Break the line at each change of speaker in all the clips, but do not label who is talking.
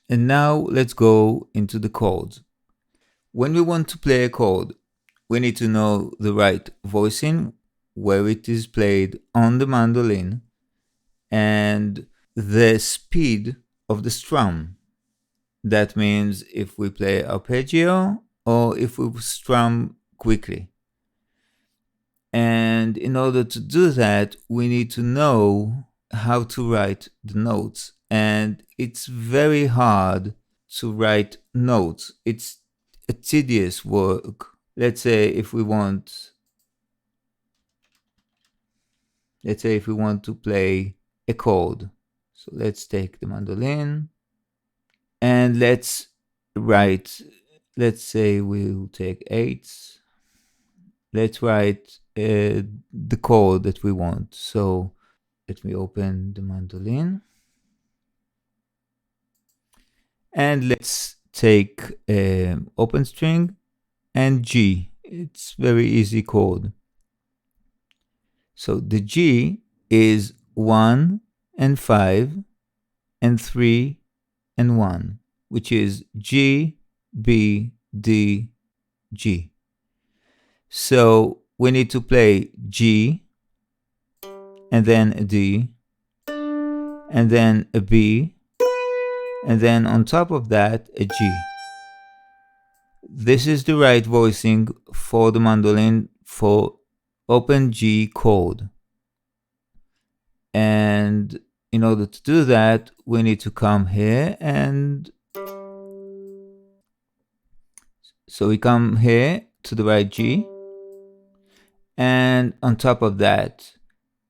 And now let's go into the chords. When we want to play a chord, we need to know the right voicing, where it is played on the mandolin, and the speed of the strum. That means if we play arpeggio or if we strum quickly. And in order to do that, we need to know how to write the notes. And it's very hard to write notes. It's a tedious work. Let's say if we want to play a chord. So let's take the mandolin and let's write, let's say we'll take eighths. Let's write the chord that we want. So let me open the mandolin. And let's take open string and G. It's very easy chord. So the G is 1 and 5 and 3 and 1, which is G, B, D, G. So we need to play G, and then a D, and then a B, and then on top of that, a G. This is the right voicing for the mandolin for open G chord. And in order to do that, we need to come here, and so we come here to the right G, and on top of that,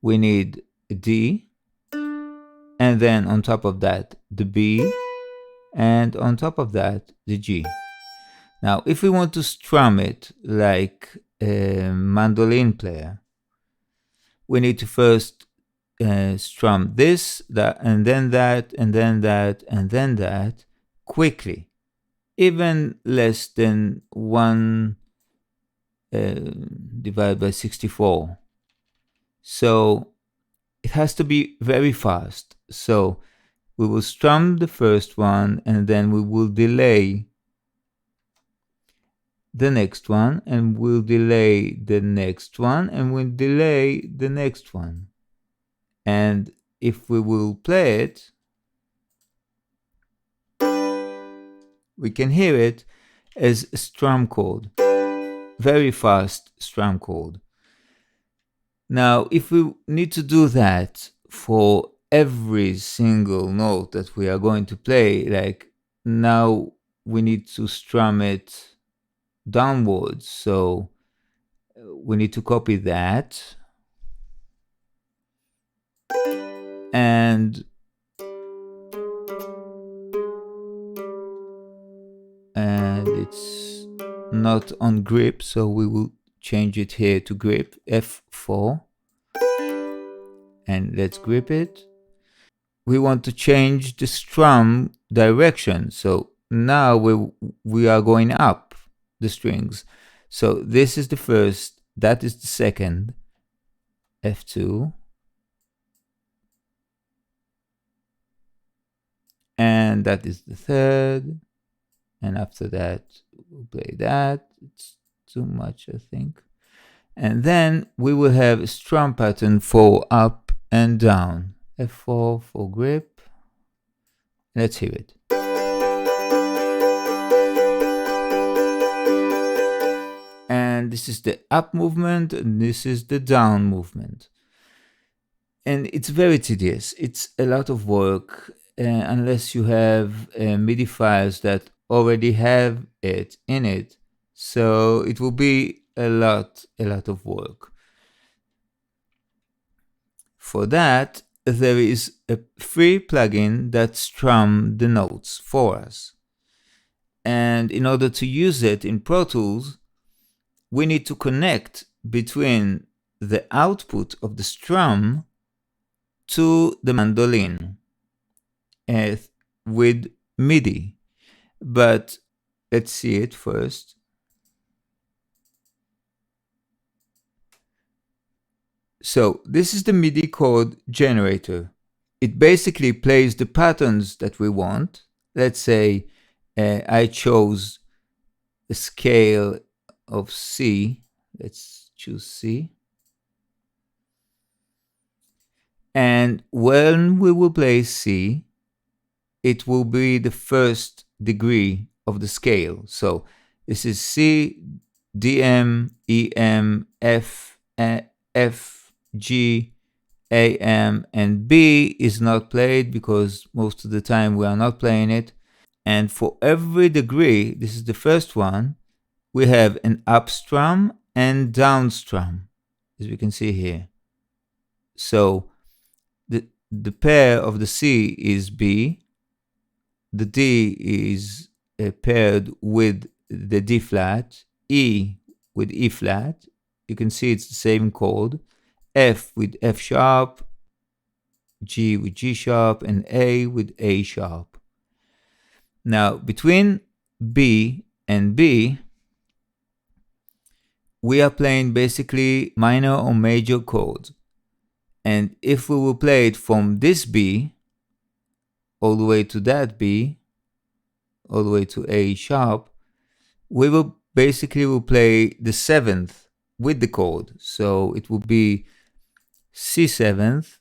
we need a D, and then on top of that, the B, and on top of that, the G. Now, if we want to strum it like a mandolin player, we need to first strum this, that, and then that, and then that, and then that quickly, even less than 1 divided by 64. So it has to be very fast. So we will strum the first one, and then we will delay the next one, and we'll delay the next one, and we'll delay the next one. And if we will play it, we can hear it as a strum chord, very fast strum chord. Now, if we need to do that for every single note that we are going to play, like now we need to strum it downwards. So we need to copy that. And it's not on grip, so we will change it here to grip, F4. And let's grip it. We want to change the strum direction. So now we are going up the strings. So this is the first, that is the second, F2. And that is the third. And after that, we'll play that. It's too much, I think. And then we will have a strum pattern for up and down. F4 for grip. Let's hear it. And this is the up movement, and this is the down movement. And it's very tedious. It's a lot of work, unless you have MIDI files that already have it in it. So it will be a lot of work. For that, there is a free plugin that strums the notes for us. And in order to use it in Pro Tools, we need to connect between the output of the strum to the mandolin with MIDI. But let's see it first. So this is the MIDI chord generator. It basically plays the patterns that we want, let's say I chose the scale of C. Let's choose C. And when we will play C, it will be the first degree of the scale. So this is C, D, M, E, M, F, F, G, A, M, and B is not played because most of the time we are not playing it. And for every degree, this is the first one, we have an up strum and down strum, as we can see here. So the pair of the C is B, the D is paired with the D flat, E with E flat. You can see it's the same chord. F with F sharp, G with G sharp, and A with A sharp. Now, between B and B, we are playing basically minor or major chords. And if we will play it from this B all the way to that B, all the way to A sharp, we will basically play the seventh with the chord. So it will be C seventh,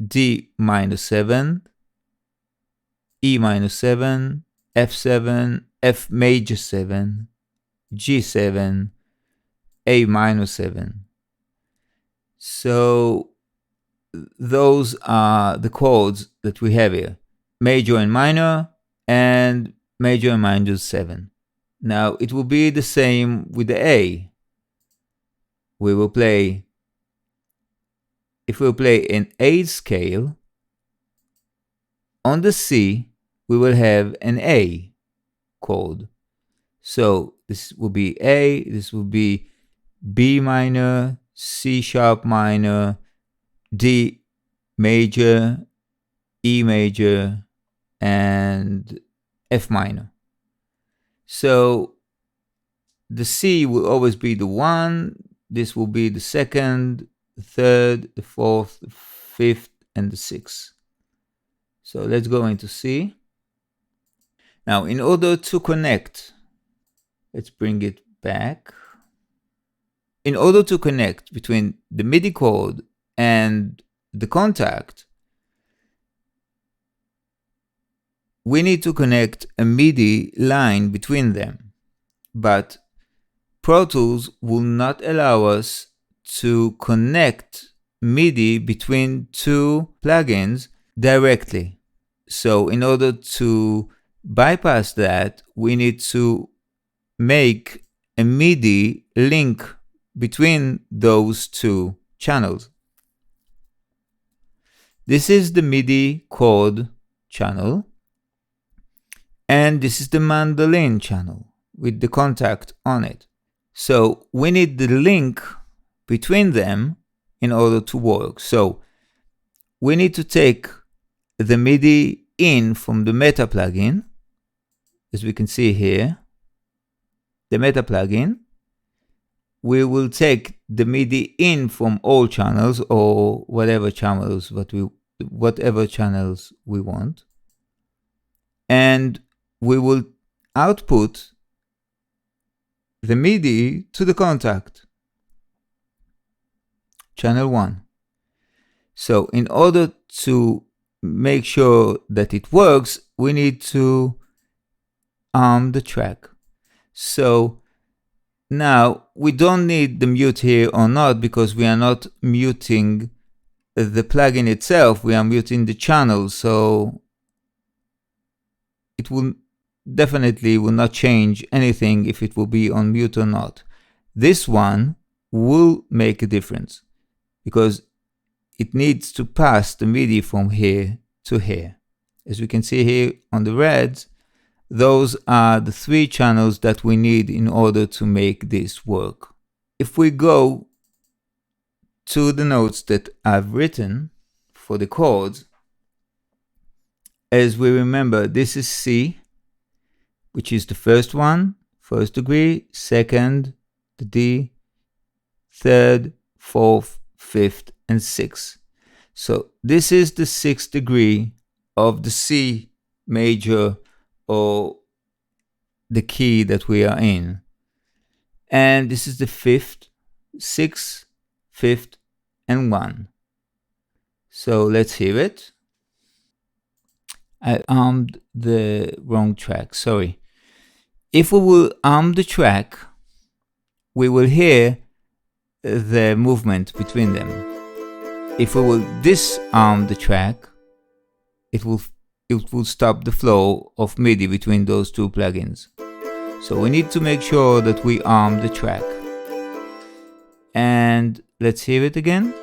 D minor 7, E minor 7, F7, F major 7, G7, A minor 7. So those are the chords that we have here. Major and minor, and major and minor 7. Now it will be the same with the A. We will play, if we play an A scale, on the C, we will have an A chord. So this will be A, this will be B minor, C sharp minor, D major, E major, and F minor. So the C will always be the 1, this will be the second, the third, the fourth, the fifth, and the sixth. So let's go into C. Now, in order to connect, let's bring it back. In order to connect between the MIDI chord and the kontakt, we need to connect a MIDI line between them. But Pro Tools will not allow us to connect MIDI between two plugins directly. So in order to bypass that, we need to make a MIDI link between those two channels. This is the MIDI chord channel, and this is the mandolin channel with the kontakt on it. So we need the link between them in order to work. So we need to take the MIDI in from the meta plugin, as we can see here, the meta plugin. We will take the MIDI in from all channels or whatever channels we want, and we will output the MIDI to the kontakt, channel 1. So in order to make sure that it works, we need to arm the track. So now we don't need the mute here or not, because we are not muting the plugin itself, we are muting the channel. So it will definitely will not change anything if it will be on mute or not. This one will make a difference because it needs to pass the MIDI from here to here. As we can see here on the reds, those are the 3 channels that we need in order to make this work. If we go to the notes that I've written for the chords, as we remember, this is C, which is the first one, first degree, second, the D, third, fourth, fifth, and sixth. So this is the 6th degree of the C major or the key that we are in. And this is the fifth, sixth, fifth, and 1. So let's hear it. I armed the wrong track, sorry. If we will arm the track, we will hear the movement between them. If we will disarm the track, it will stop the flow of MIDI between those two plugins. So we need to make sure that we arm the track. And let's hear it again.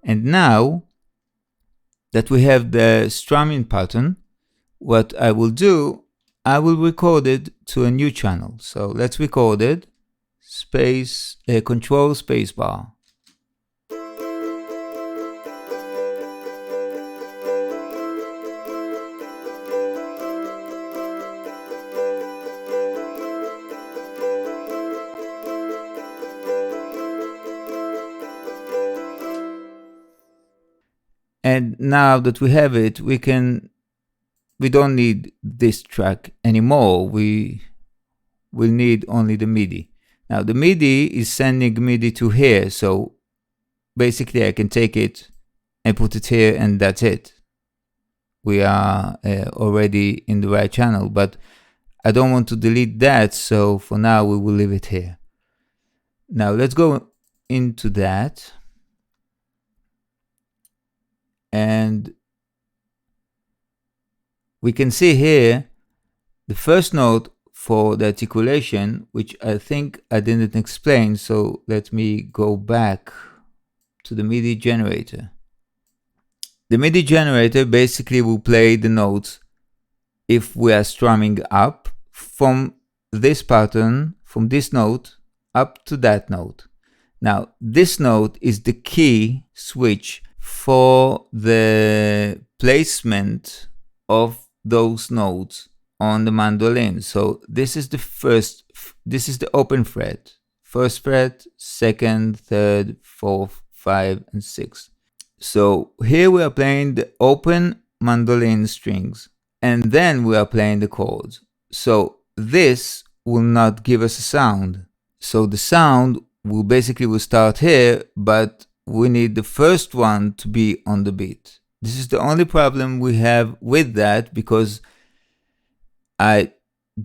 And now that we have the strumming pattern, what I will do, I will record it to a new channel. So let's record it, space, control spacebar. And now that we have it, we don't need this track anymore. We will need only the MIDI. Now the MIDI is sending MIDI to here, so basically I can take it and put it here and that's it. We are already in the right channel, but I don't want to delete that, so for now we will leave it here. Now let's go into that. And we can see here the first note for the articulation, which I think I didn't explain, so let me go back to the MIDI generator. The MIDI generator basically will play the notes if we are strumming up from this pattern, from this note up to that note. Now, this note is the key switch for the placement of those notes on the mandolin. So this is the first, this is the open fret. First fret, second, third, fourth, 5, and 6. So here we are playing the open mandolin strings, and then we are playing the chords. So this will not give us a sound. So the sound will basically start here, but we need the first one to be on the beat. This is the only problem we have with that, because I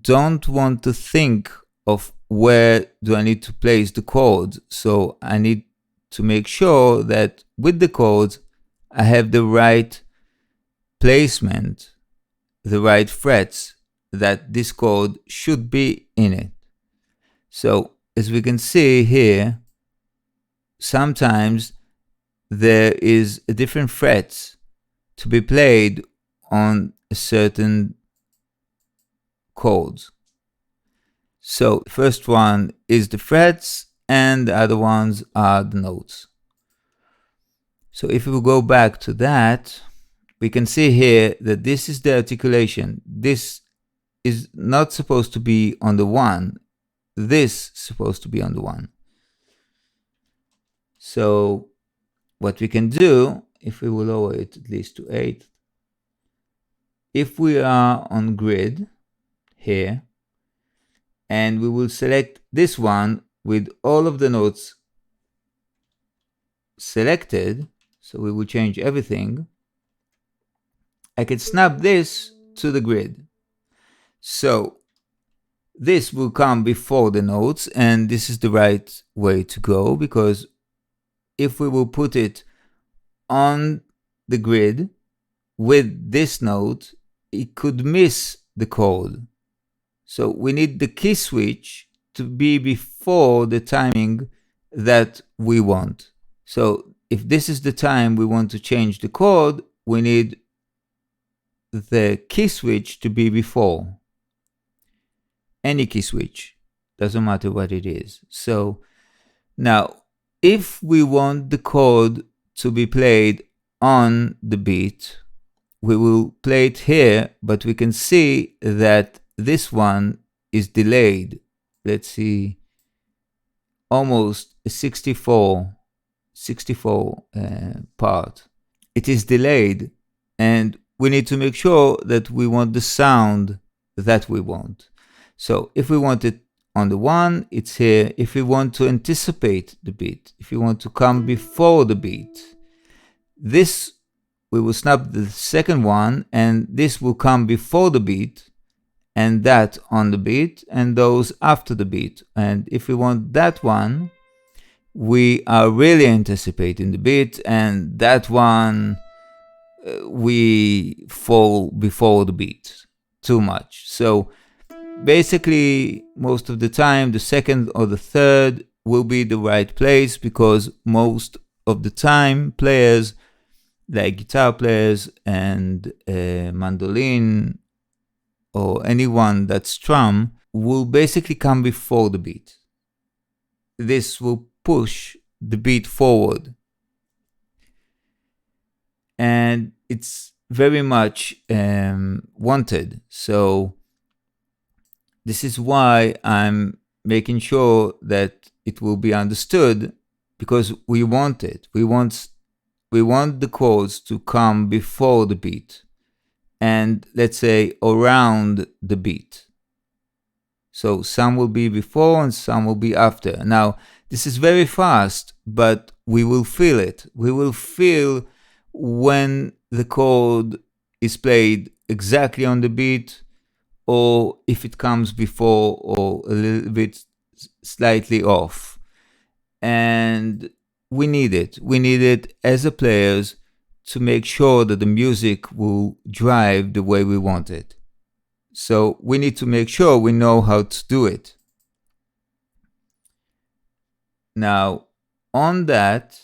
don't want to think of where do I need to place the chords. So I need to make sure that with the chords, I have the right placement, the right frets that this chord should be in it. So as we can see here, sometimes there is a different frets to be played on a certain chords. So the first one is the frets and the other ones are the notes. So if we go back to that, we can see here that this is the articulation. This is not supposed to be on the 1. This is supposed to be on the 1. So what we can do, if we will lower it at least to 8, if we are on grid here, and we will select this one with all of the notes selected, so we will change everything, I can snap this to the grid. So this will come before the notes, and this is the right way to go, because if we will put it on the grid with this note, it could miss the chord. So we need the key switch to be before the timing that we want. So if this is the time we want to change the chord, we need the key switch to be before. Any key switch, doesn't matter what it is. So now, if we want the chord to be played on the beat, we will play it here, but we can see that this one is delayed. Let's see, almost 64 64 part. It is delayed, and we need to make sure that we want the sound that we want. So if we want it on the 1, it's here. If we want to anticipate the beat, if we want to come before the beat, this we will snap the second one, and this will come before the beat, and that on the beat, and those after the beat. And if we want that one, we are really anticipating the beat, and that one we fall before the beat too much. So basically, most of the time, the second or the third will be the right place, because most of the time, players like guitar players and mandolin or anyone that strum will basically come before the beat. This will push the beat forward. And it's very much wanted. So this is why I'm making sure that it will be understood, because we want it. We want the chords to come before the beat, and let's say around the beat. So some will be before and some will be after. Now, this is very fast, but we will feel it. We will feel when the chord is played exactly on the beat, or if it comes before or a little bit slightly off. And we need it. We need it as a players to make sure that the music will drive the way we want it. So we need to make sure we know how to do it. Now, on that,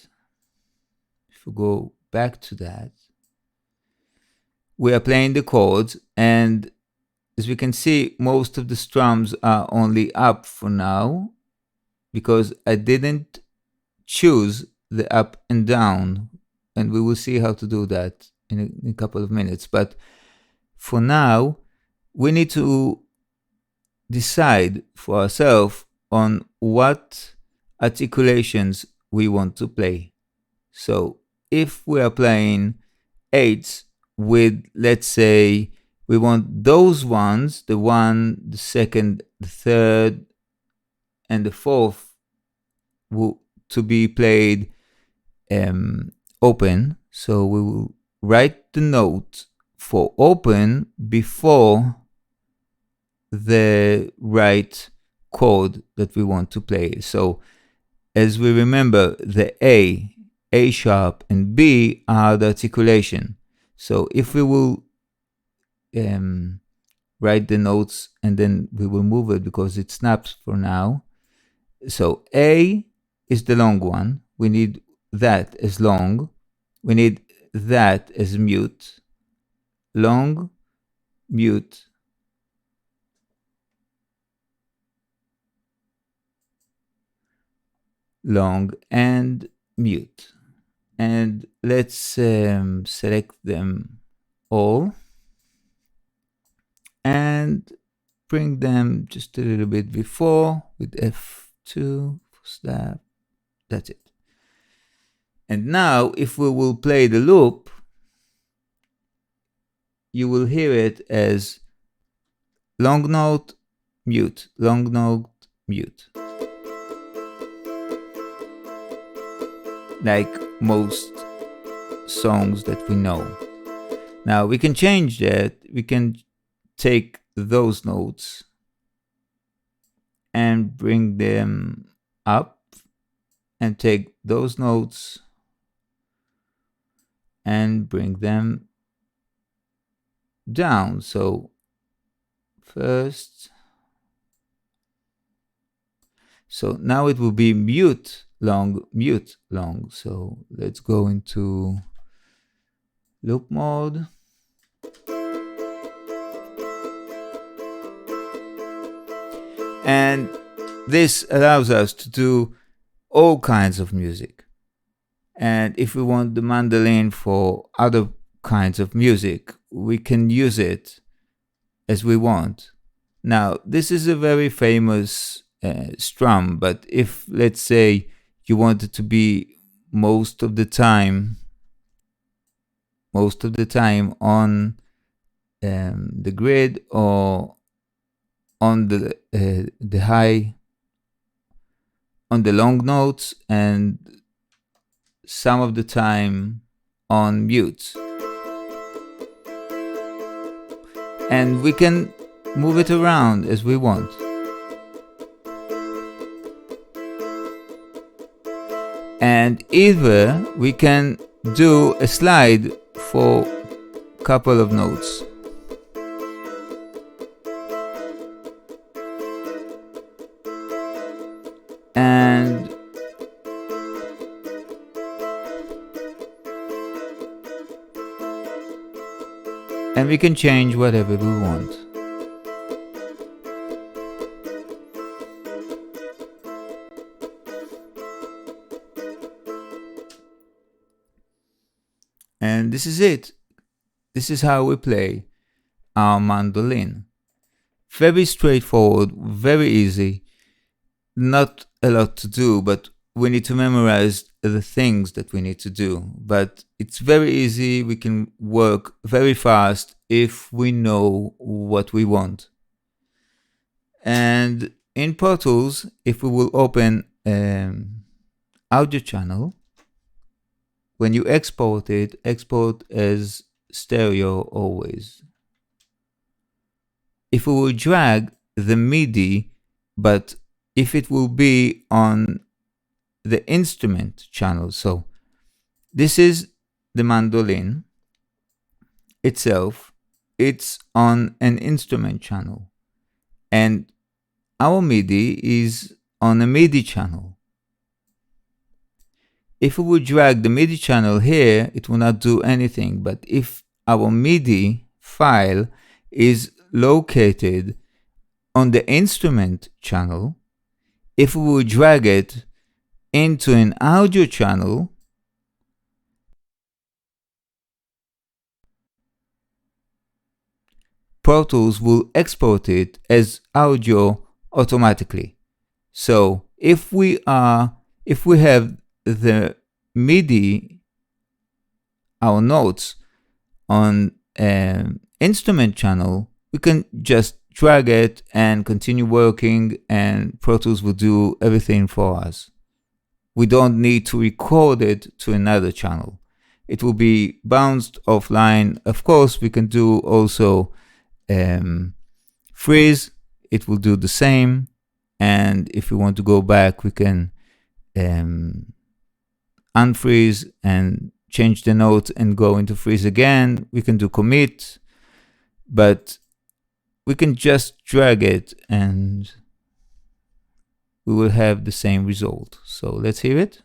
if we go back to that, we are playing the chords, and as we can see, most of the strums are only up for now, because I didn't choose the up and down, and we will see how to do that in a couple of minutes. But for now, we need to decide for ourselves on what articulations we want to play. So if we are playing eights with, let's say, we want those ones, the 1, the 2nd, the 3rd, and the 4th, to be played open. So we will write the note for open before the right chord that we want to play. So as we remember, the A sharp, and B are the articulation. So if we will write the notes and then we will move it because it snaps for now. So A is the long one. We need that as long. We need that as mute. Long, mute. Long and mute. And let's select them all and bring them just a little bit before with F2 for slap. That's it. And now if we will play the loop, you will hear it as long note, mute, long note, mute. Like most songs that we know. Now we can change that. We can take those notes and bring them up, and take those notes and bring them down. So first, so now it will be mute, long, mute, long. So let's go into loop mode. And this allows us to do all kinds of music. And if we want the mandolin for other kinds of music, we can use it as we want. Now, this is a very famous strum, but if, let's say, you want it to be most of the time on the grid or on the high, on the long notes, and some of the time on mute. And we can move it around as we want. And either we can do a slide for a couple of notes. And we can change whatever we want. And this is it. This is how we play our mandolin. Very straightforward, very easy. Not a lot to do, but we need to memorize the things that we need to do. But it's very easy. We can work very fast if we know what we want. And in Pro Tools, if we will open audio channel, when you export it, export as stereo always. If we will drag the MIDI, but if it will be on the instrument channel, so this is the mandolin itself, it's on an instrument channel, and our MIDI is on a MIDI channel. If we would drag the MIDI channel here, it will not do anything, but if our MIDI file is located on the instrument channel, if we would drag it into an audio channel, Pro Tools will export it as audio automatically. So if we have the MIDI, our notes on an instrument channel, we can just drag it and continue working, and Pro Tools will do everything for us. We don't need to record it to another channel. It will be bounced offline. Of course, we can do also freeze. It will do the same. And if we want to go back, we can unfreeze and change the note and go into freeze again. We can do commit, but we can just drag it and we will have the same result. So let's hear it.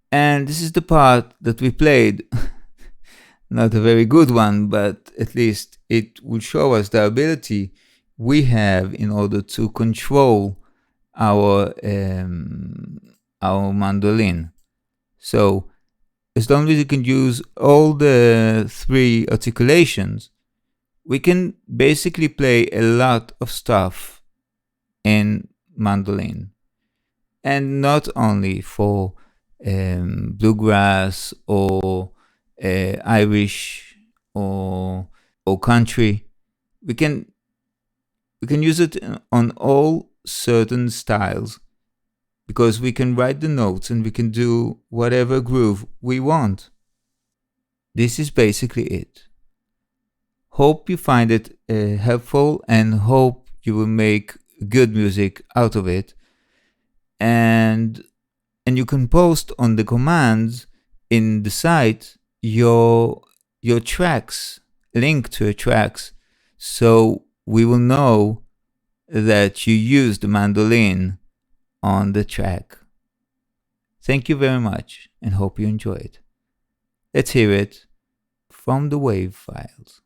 And this is the part that we played. Not a very good one, but at least it will show us the ability we have in order to control our mandolin. So as long as you can use all the three articulations, we can basically play a lot of stuff in mandolin. And not only for bluegrass or Irish or country. We can use it on all certain styles, because we can write the notes and we can do whatever groove we want. This is basically it. Hope you find it helpful, and hope you will make good music out of it. And you can post on the commands in the site your tracks, link to your tracks, so we will know that you used the mandolin on the track. Thank you very much and hope you enjoyed. Let's hear it from the WAV files.